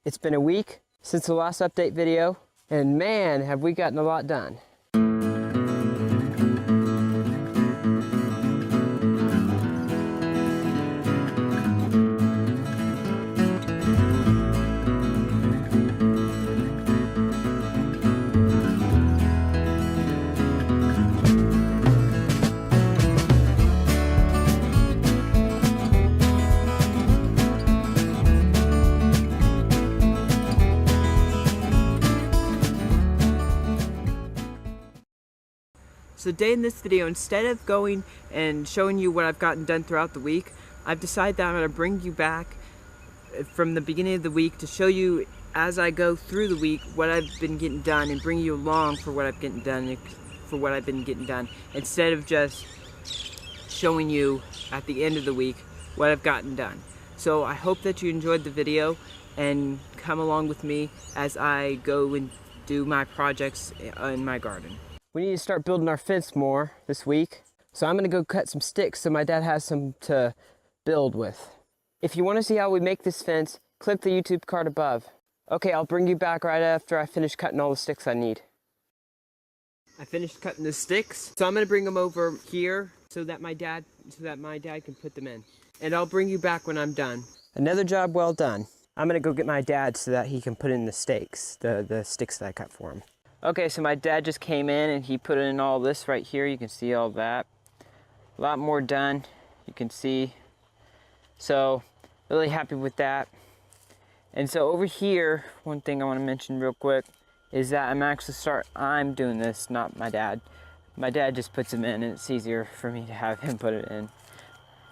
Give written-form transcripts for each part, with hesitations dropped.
It's been a week since the last update video, and man, have we gotten a lot done. So today in this video, instead of going and showing you what I've gotten done throughout the week, I've decided that I'm going to bring you back from the beginning of the week to show you as I go through the week what I've been getting done and bring you along for what I've been getting done, instead of just showing you at the end of the week what I've gotten done. So I hope that you enjoyed the video and come along with me as I go and do my projects in my garden. We need to start building our fence more this week. So I'm gonna go cut some sticks so my dad has some to build with. If you wanna see how we make this fence, click the YouTube card above. Okay, I'll bring you back right after I finish cutting all the sticks I need. I finished cutting the sticks, so I'm gonna bring them over here so that my dad can put them in. And I'll bring you back when I'm done. Another job well done. I'm gonna go get my dad so that he can put in the stakes, the sticks that I cut for him. Okay, so my dad just came in and he put in all this right here. You can see all that. A lot more done, you can see. So, really happy with that. And so over here, one thing I want to mention real quick is that I'm doing this, not my dad. My dad just puts them in and it's easier for me to have him put it in.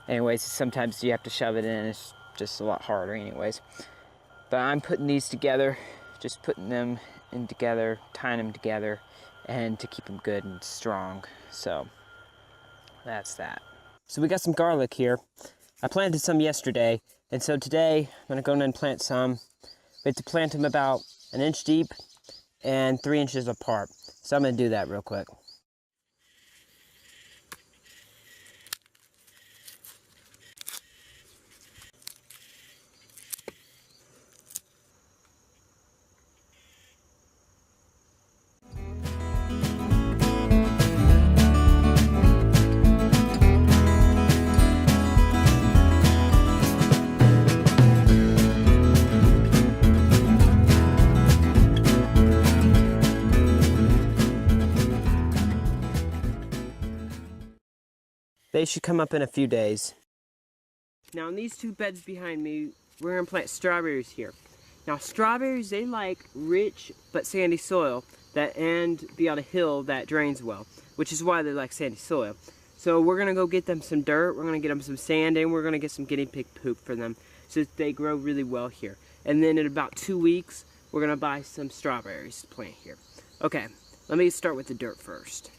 Anyways, sometimes you have to shove it in, it's just a lot harder anyways. But I'm putting these together, just putting them in together, tying them together, and to keep them good and strong. So that's that. So we got some garlic here. I planted some yesterday, and so today I'm gonna go in and plant some. We have to plant them about 1 inch deep and 3 inches apart. So I'm gonna do that real quick. They should come up in a few days. Now in these two beds behind me, we're gonna plant strawberries here. Now strawberries, they like rich but sandy soil and be on a hill that drains well, which is why they like sandy soil. So we're gonna go get them some dirt, we're gonna get them some sand, and we're gonna get some guinea pig poop for them so that they grow really well here. And then in about 2 weeks, we're gonna buy some strawberries to plant here. Okay, let me start with the dirt first.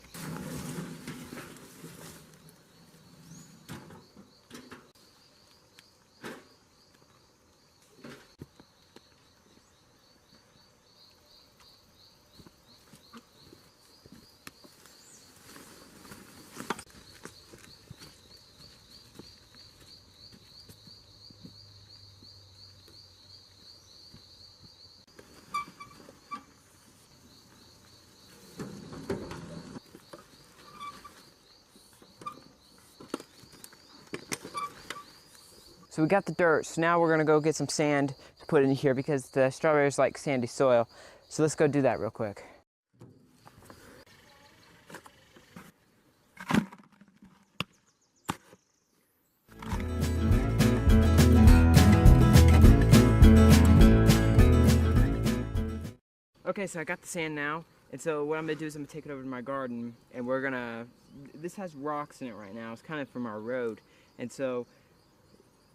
So we got the dirt, so now we're gonna go get some sand to put in here because the strawberries like sandy soil. So let's go do that real quick. Okay, so I got the sand now, and so what I'm gonna do is I'm gonna take it over to my garden, and this has rocks in it right now. It's kind of from our road, and so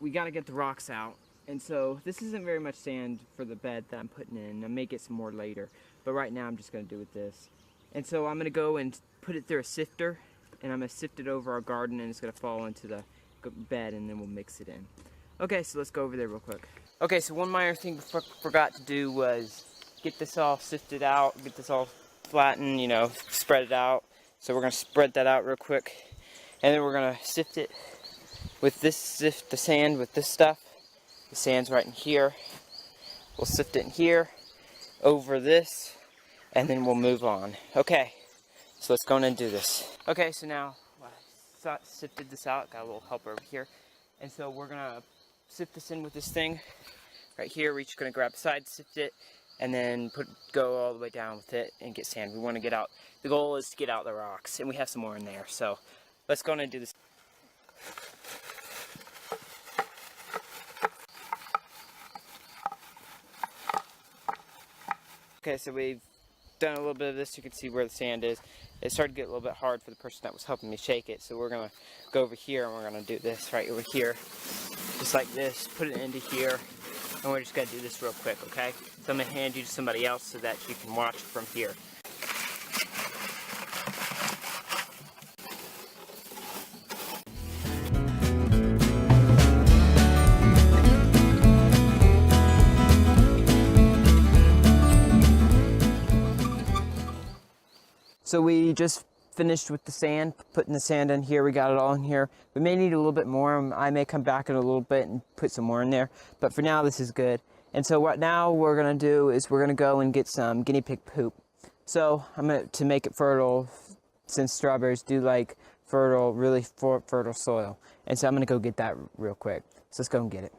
we got to get the rocks out. And so this isn't very much sand for the bed that I'm putting in. I may get some more later, but right now I'm just going to do it this. And so I'm going to go and put it through a sifter, and I'm going to sift it over our garden, and it's going to fall into the bed, and then we'll mix it in. Okay, so let's go over there real quick. Okay, so one minor thing I forgot to do was get this all sifted out, get this all flattened, spread it out. So we're going to spread that out real quick, and then we're going to sift it with this, sift the sand with this stuff. The sand's right in here. We'll sift it in here, over this, and then we'll move on. Okay, so let's go in and do this. Okay, so now I sifted this out, got a little helper over here. And so we're gonna sift this in with this thing right here. We're just gonna grab the side, sift it, and then go all the way down with it and get sand. We wanna get out, the goal is to get out the rocks, and we have some more in there. So let's go in and do this. Okay, so we've done a little bit of this. You can see where the sand is. It started to get a little bit hard for the person that was helping me shake it, so we're gonna go over here and we're gonna do this right over here, just like this. Put it into here, and we're just gonna do this real quick, okay? So I'm gonna hand you to somebody else so that you can watch from here. So we just finished with the sand, putting the sand in here. We got it all in here. We may need a little bit more. I may come back in a little bit and put some more in there, but for now this is good. And so what now we're gonna do is we're gonna go and get some guinea pig poop. So to make it fertile, since strawberries do like fertile, really fertile soil. And so I'm gonna go get that real quick. So let's go and get it.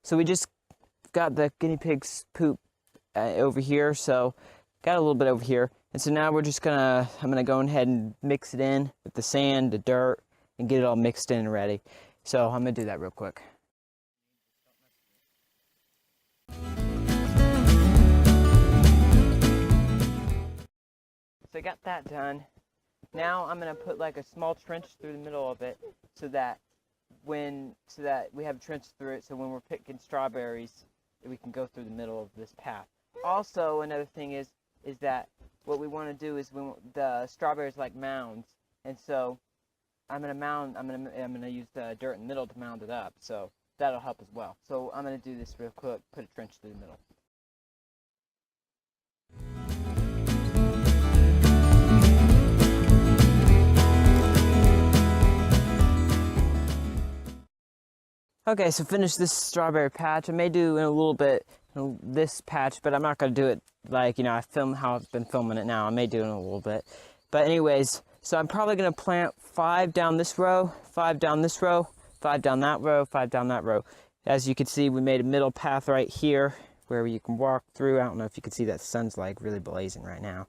So we just got the guinea pig's poop over here, so got a little bit over here. And so now I'm gonna go ahead and mix it in with the sand, the dirt, and get it all mixed in and ready. So I'm gonna do that real quick. So I got that done. Now I'm gonna put like a small trench through the middle of it so that we have a trench through it, so when we're picking strawberries, we can go through the middle of this path. Also, another thing is that what we want to do is when the strawberries like mounds, and so I'm gonna use the dirt in the middle to mound it up, so that'll help as well. So I'm gonna do this real quick, put a trench through the middle. Okay, so finish this strawberry patch. I may do in a little bit this patch, but I'm not going to do it like, I film how I've been filming it now. I may do it in a little bit. But anyways, so I'm probably going to plant 5 down this row, 5 down this row, 5 down that row, 5 down that row. As you can see, we made a middle path right here where you can walk through. I don't know if you can see that sun's like really blazing right now.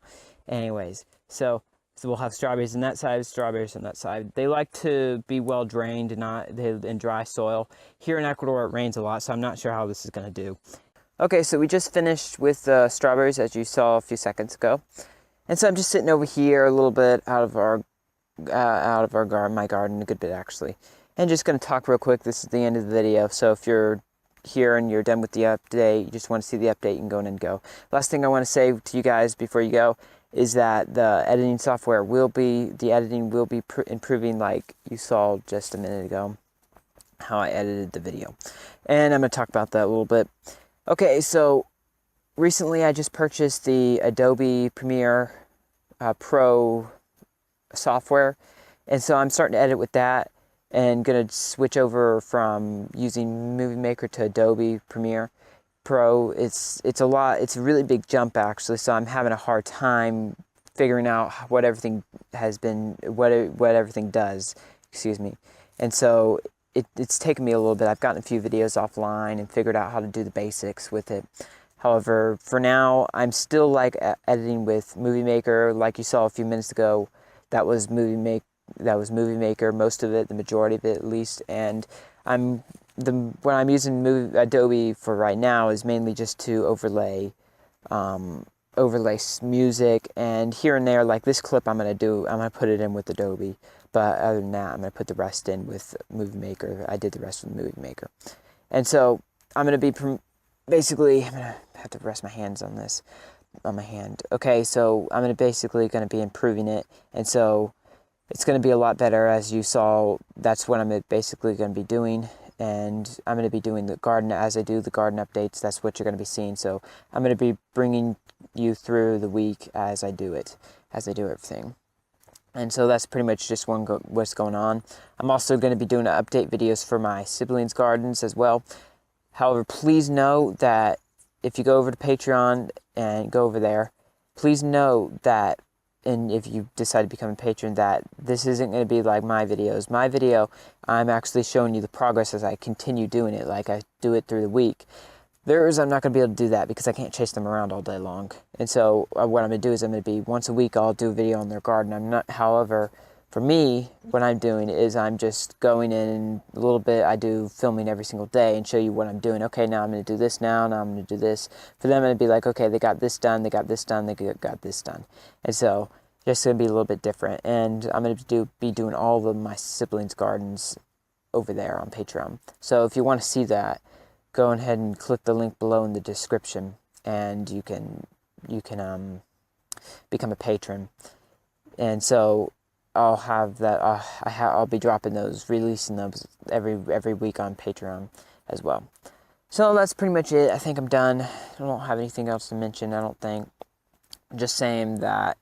Anyways, so we'll have strawberries on that side, strawberries on that side. They like to be well drained and in dry soil. Here in Ecuador, it rains a lot, so I'm not sure how this is going to do. Okay, so we just finished with strawberries, as you saw a few seconds ago. And so I'm just sitting over here a little bit out of our garden, my garden, a good bit actually. And just going to talk real quick. This is the end of the video, so if you're here and you're done with the update, you just want to see the update, you can go in and go. Last thing I want to say to you guys before you go is that the editing software will be improving, like you saw just a minute ago, how I edited the video. And I'm going to talk about that a little bit. Okay, so recently I just purchased the Adobe Premiere Pro software, and so I'm starting to edit with that and going to switch over from using Movie Maker to Adobe Premiere Pro. It's a really big jump actually, so I'm having a hard time figuring out what everything does, excuse me. And so it's taken me a little bit. I've gotten a few videos offline and figured out how to do the basics with it. However, for now, I'm still like editing with Movie Maker, like you saw a few minutes ago. That was Movie Maker, most of it, the majority of it at least, and I'm what I'm using Adobe for right now is mainly just to overlay music, and here and there, like this clip I'm gonna put it in with Adobe, but other than that I'm gonna put the rest in with Movie Maker. I did the rest with Movie Maker. And so I'm gonna be basically, I'm gonna have to rest my hands on this, on my hand. Okay, so I'm gonna be improving it, and so it's gonna be a lot better. As you saw, that's what I'm basically gonna be doing. And I'm going to be doing the garden. As I do the garden updates, that's what you're going to be seeing. So I'm going to be bringing you through the week as I do everything. And so that's pretty much just what's going on. I'm also going to be doing update videos for my siblings' gardens as well. However, please know that if you go over to Patreon and go over there, please know that, and if you decide to become a patron, that this isn't going to be like my videos. My video, I'm actually showing you the progress as I continue doing it, like I do it through the week. I'm not going to be able to do that because I can't chase them around all day long. And so what I'm going to do is I'm going to be, once a week, I'll do a video on their garden. However, for me, what I'm doing is I'm just going in a little bit. I do filming every single day and show you what I'm doing. Okay, now I'm going to do this now I'm going to do this. For them, it'd be like, okay, they got this done, they got this done, they got this done. And so, just going to be a little bit different. And I'm going to be doing all of my siblings' gardens over there on Patreon. So if you want to see that, go ahead and click the link below in the description, and you can become a patron. And so I'll have that. I'll be dropping those, releasing those every week on Patreon as well. So that's pretty much it. I think I'm done. I don't have anything else to mention, I don't think. I'm just saying that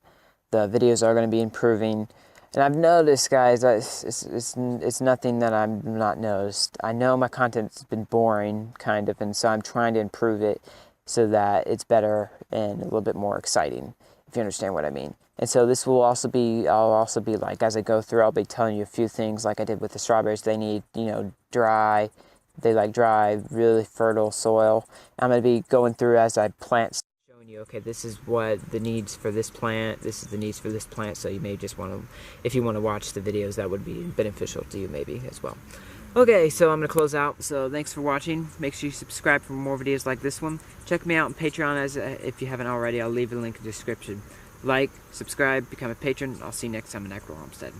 the videos are going to be improving. And I've noticed, guys, that it's nothing that I'm not noticed. I know my content's been boring, kind of, and so I'm trying to improve it so that it's better and a little bit more exciting, if you understand what I mean. And so this will also be, I'll also be like, as I go through, I'll be telling you a few things like I did with the strawberries. They need, dry, really fertile soil. I'm going to be going through as I plant, showing you, okay, this is what the needs for this plant, this is the needs for this plant, so you may just want to, if you want to watch the videos, that would be beneficial to you maybe as well. Okay, so I'm going to close out. So thanks for watching. Make sure you subscribe for more videos like this one. Check me out on Patreon if you haven't already. I'll leave a link in the description. Like, subscribe, become a patron. I'll see you next time in Acro Homestead.